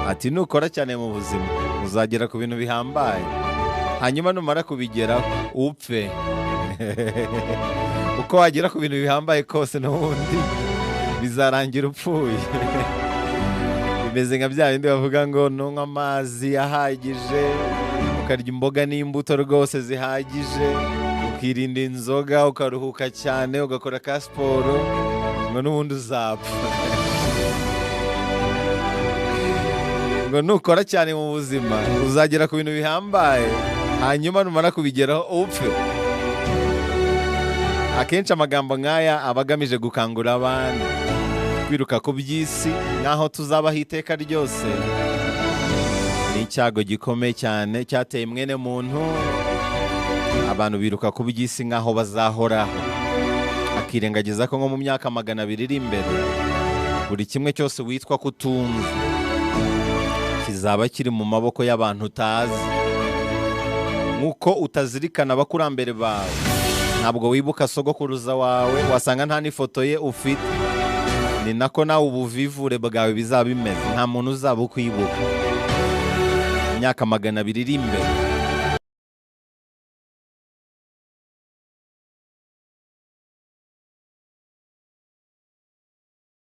ati nukora cyane mu buzima uzagera ku bintu bihambaye, hanyuma numara kubigeraho upfe. Uko wagera ku bintu bihambaye kose n'ubundi bizarangira upfuye. Bimeze nka bya bindi bavuga ngo nunywa amazi ahagije, ukarya imboga n'imbuto rwose zihagije, ukirinda inzoga, ukaruhuka cyane, ugakora ka siporo, ngo n'ubundi uzapfa. Ngo nukora cyane mu buzima uzagera ku bintu bihambaye, hanyuma numara kubigeraho upfe. Akenshi amagambo nk'aya aba agamije gukangura abantu kwiruka ku by'isi nk'aho tuzabaho iteka ryose. Ni icyago gikomeye cyane cyateye mwene muntu. Abantu biruka ku by'isi nk'aho bazahoraho, akirengagiza ko nko mu myaka 200 iri imbere buri kimwe cyose witwa kutunze kizaba kiri mu maboko y'abantu utazi. Nk'uko utazirikana abakurambere bawe, ntabwo wibuka sogokuruza wawe, wasanga nta n'ifoto ye ufite, ni nako nawe ubuvivure bwawe bizaba bimeze, nta muntu uzaba ukwibuka. Imyaka 200 iri imbere